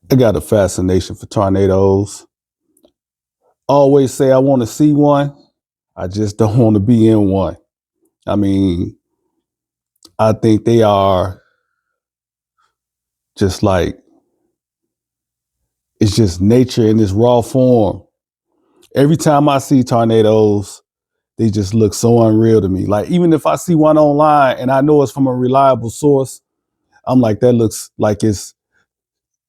I got a fascination for tornadoes. Always say I want to see one. I just don't want to be in one. I mean, I think they are just like, it's just nature in its raw form. Every time I see tornadoes, they just look so unreal to me. Like, even if I see one online and I know it's from a reliable source, I'm like, that looks like it's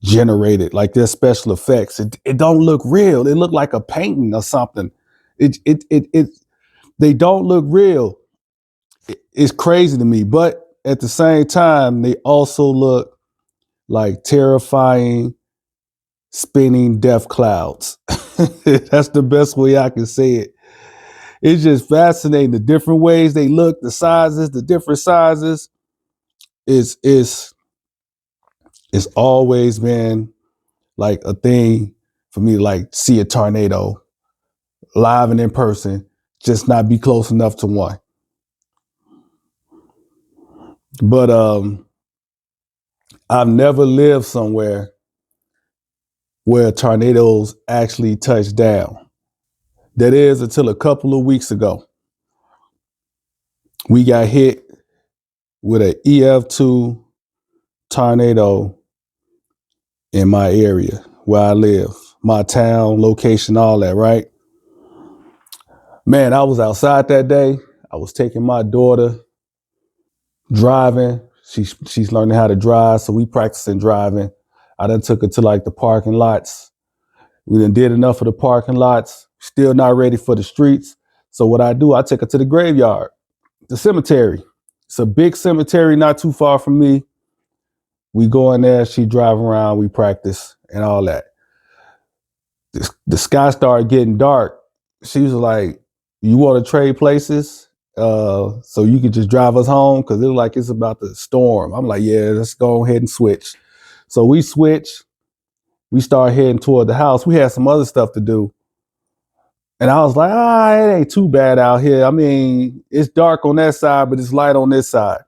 generated, like there's special effects. It don't look real. It look like a painting or something. It they don't look real. It's crazy to me, but at the same time, they also look like terrifying spinning death clouds. That's the best way I can say it. It's just fascinating, the different ways they look, the sizes, the different sizes. It's it's always been like a thing for me to like see a tornado live and in person, just not be close enough to one. But I've never lived somewhere where tornadoes actually touch down. That is until a couple of weeks ago. We got hit with an EF2 tornado in my area where I live, my town, location, all that, right? Man, I was outside that day. I was taking my daughter driving. She's learning how to drive, so we practicing driving. I done took her to like the parking lots. We done did enough of the parking lots. Still not ready for the streets. So what I do, I take her to the graveyard, the cemetery. It's a big cemetery not too far from me. We go in there, she drive around, we practice and all that. The sky started getting dark. She was like, "You want to trade places so you could just drive us home?" Because it was like it's about to storm. I'm like, "Yeah, let's go ahead and switch." So we switch. We start heading toward the house. We had some other stuff to do. And I was like, it ain't too bad out here. I mean, it's dark on that side, but it's light on this side.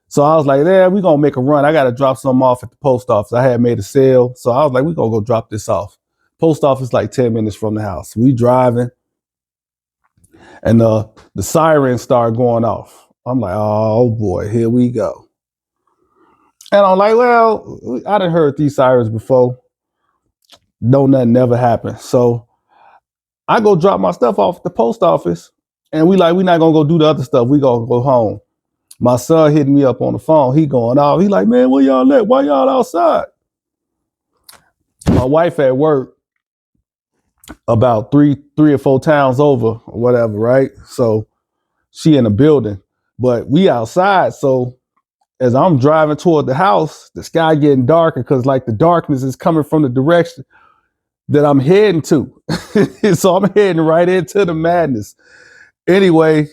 So I was like, we're going to make a run. I got to drop something off at the post office. I had made a sale. So I was like, we're going to go drop this off. Post office like 10 minutes from the house. We driving. And the sirens start going off. I'm like, oh boy, here we go. And I'm like, well, I done heard these sirens before. No, nothing never happened. So I go drop my stuff off at the post office, and we're not gonna go do the other stuff. We gonna go home. My son hitting me up on the phone. He going off. He like, "Man, where y'all at? Why y'all outside?" My wife at work about three or four towns over or whatever, right? So she in the building, but we outside. So as I'm driving toward the house, the sky getting darker because like the darkness is coming from the direction that I'm heading to. So I'm heading right into the madness. Anyway,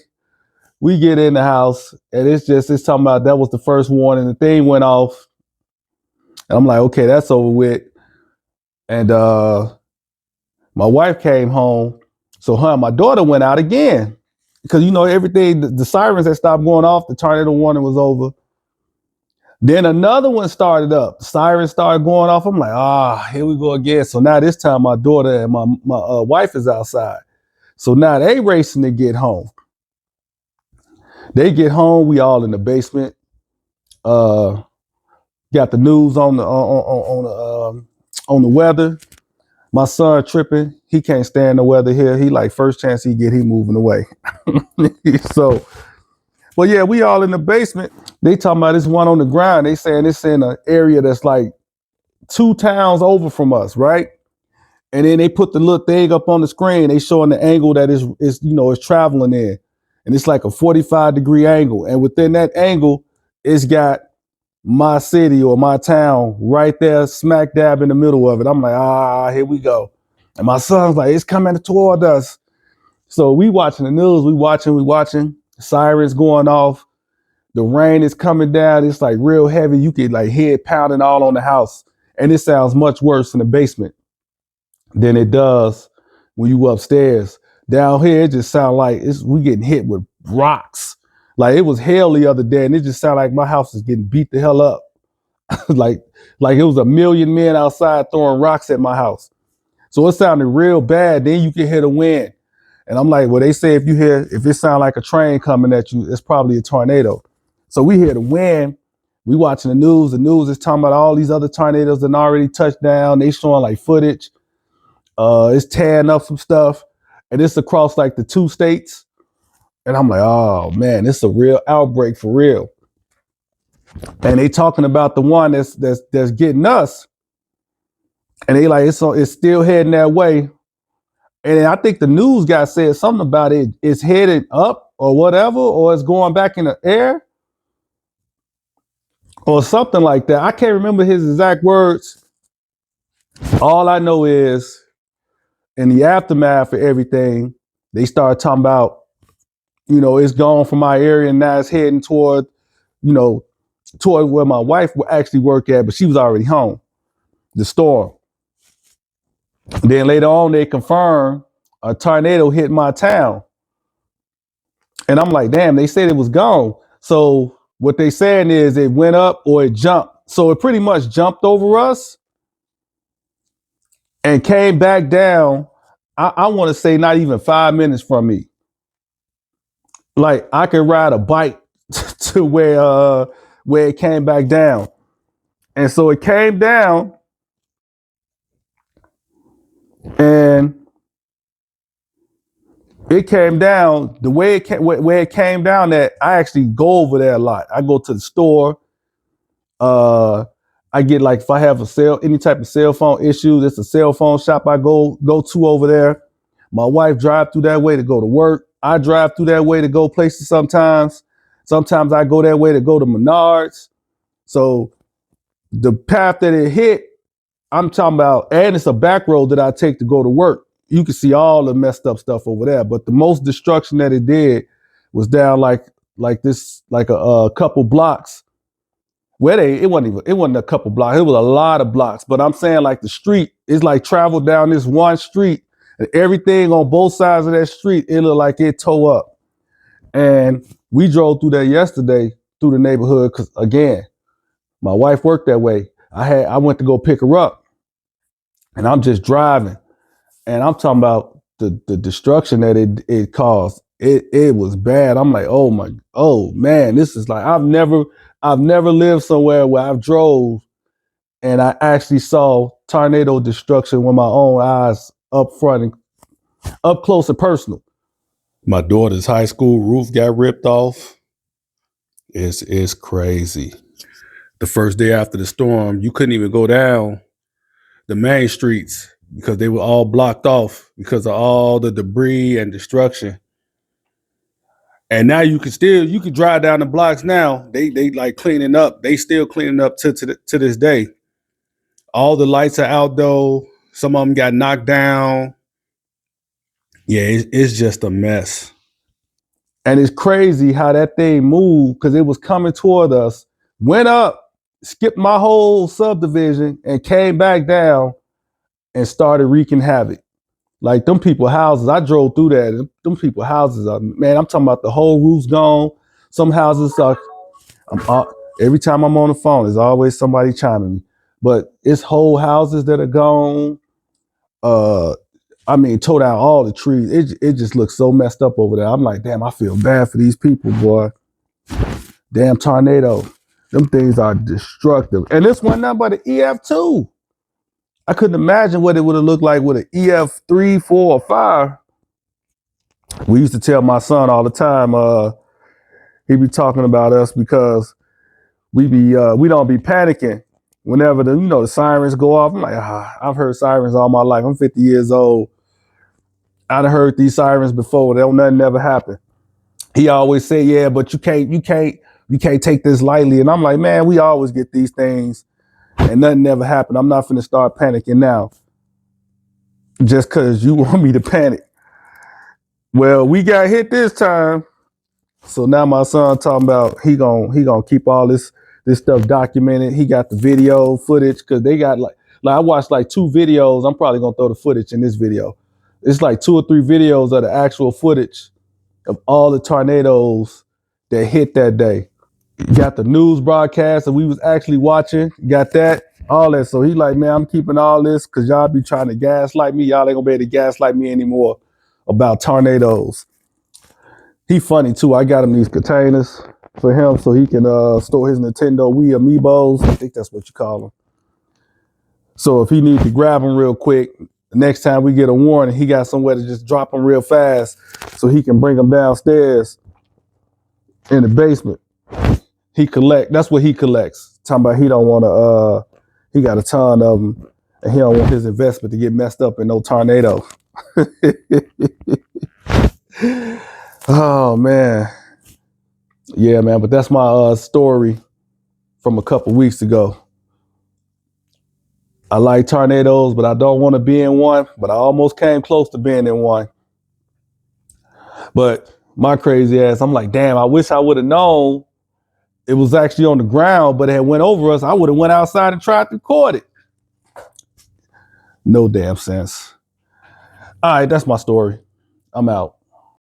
we get in the house and it's talking about that was the first warning. The thing went off. And I'm like, okay, that's over with. And my wife came home. So her and my daughter went out again. Because everything, the sirens had stopped going off, the tornado warning was over. Then another one started up. The sirens started going off. I'm like, here we go again. So now this time my daughter and my wife is outside. So now they racing to get home. They get home. We all in the basement. Got the news on the weather. My son tripping. He can't stand the weather here. He like first chance he get, he moving away. So, well, yeah, we all in the basement. They talking about this one on the ground. They saying it's in an area that's like 2 towns over from us, right? And then they put the little thing up on the screen. They showing the angle that is traveling in, and it's like a 45-degree angle. And within that angle, it's got my city or my town right there, smack dab in the middle of it. I'm like, here we go. And my son's like, it's coming toward us. So we watching the news. We watching. Sirens going off. The rain is coming down. It's like real heavy. You could like hear it pounding all on the house. And it sounds much worse in the basement than it does when you upstairs. Down here, it just sounds like we getting hit with rocks. Like it was hail the other day, and it just sounded like my house is getting beat the hell up. like it was a million men outside throwing rocks at my house. So it sounded real bad. Then you can hear the wind. And I'm like, well, they say if it sounds like a train coming at you, it's probably a tornado. So we hear the wind. We watching the news. The news is talking about all these other tornadoes that already touched down. They showing like footage. It's tearing up some stuff. And it's across like the 2 states. And I'm like, oh man, it's a real outbreak for real. And they talking about the one that's getting us. And they like, it's still heading that way. And I think the news guy said something about it's headed up or whatever, or it's going back in the air or something like that. I can't remember his exact words. All I know is in the aftermath of everything, they started talking about, it's gone from my area and now it's heading toward where my wife would actually work at, but she was already home, the storm. Then later on, they confirmed a tornado hit my town. And I'm like, damn, they said it was gone. So what they saying is it went up or it jumped. So it pretty much jumped over us and came back down. I want to say not even 5 minutes from me. Like I could ride a bike to where it came back down. And so it came down and it came down the way where it came down that I actually go over there a lot. I go to the store. I get like if I have any type of cell phone issue, it's a cell phone shop I go to over there. My wife drive through that way to go to work. I drive through that way to go places sometimes. Sometimes I go that way to go to Menards. So the path that it hit, I'm talking about, and it's a back road that I take to go to work. You can see all the messed up stuff over there. But the most destruction that it did was down like a couple blocks. It wasn't a couple blocks. It was a lot of blocks. But I'm saying like the street is like traveled down this one street and everything on both sides of that street, it looked like it tore up. And we drove through there yesterday through the neighborhood because again, my wife worked that way. I went to go pick her up and I'm just driving and I'm talking about the destruction that it caused. It was bad. I'm like, oh man, this is like, I've never lived somewhere where I've drove and I actually saw tornado destruction with my own eyes up front and up close and personal. My daughter's high school roof got ripped off. It's crazy. The first day after the storm, you couldn't even go down the main streets because they were all blocked off because of all the debris and destruction. And now you could drive down the blocks now. They like cleaning up. They still cleaning up to this day. All the lights are out though. Some of them got knocked down. Yeah, it's just a mess. And it's crazy how that thing moved because it was coming toward us, went up, skipped my whole subdivision, and came back down and started wreaking havoc. Like them people houses, I drove through that. Them people houses are, man, I'm talking about the whole roof's gone. Some houses are, every time I'm on the phone, there's always somebody chiming me. But it's whole houses that are gone. Tore down all the trees. It just looks so messed up over there. I'm like, damn, I feel bad for these people, boy. Damn tornado. Them things are destructive. And this one nothing but an EF2. I couldn't imagine what it would have looked like with an EF3, 4, or 5. We used to tell my son all the time, he'd be talking about us because we don't be panicking whenever the sirens go off. I'm like, I've heard sirens all my life. I'm 50 years old. I'd heard these sirens before. Nothing never happened. He always say, yeah, but you can't take this lightly. And I'm like, man, we always get these things and nothing never happened. I'm not finna start panicking now just because you want me to panic. Well, we got hit this time. So now my son talking about he gonna keep all this stuff documented. He got the video footage because they got like I watched like 2 videos. I'm probably gonna throw the footage in this video. It's like 2 or 3 videos of the actual footage of all the tornadoes that hit that day. Got the news broadcast that we was actually watching. Got that, all that. So he like, man, I'm keeping all this because y'all be trying to gaslight me. Y'all ain't gonna be able to gaslight me anymore about tornadoes. He funny too. I got him these containers for him so he can store his Nintendo Wii amiibos. I think that's what you call them. So if he needs to grab them real quick, next time we get a warning, he got somewhere to just drop them real fast so he can bring them downstairs in the basement. That's what he collects. Talking about he don't want to, he got a ton of them and he don't want his investment to get messed up in no tornado. Oh man. Yeah, man, but that's my story from a couple weeks ago. I like tornadoes, but I don't want to be in one, but I almost came close to being in one. But my crazy ass, I'm like, damn, I wish I would have known it was actually on the ground, but it had went over us. I would have went outside and tried to record it. No damn sense. All right, that's my story. I'm out.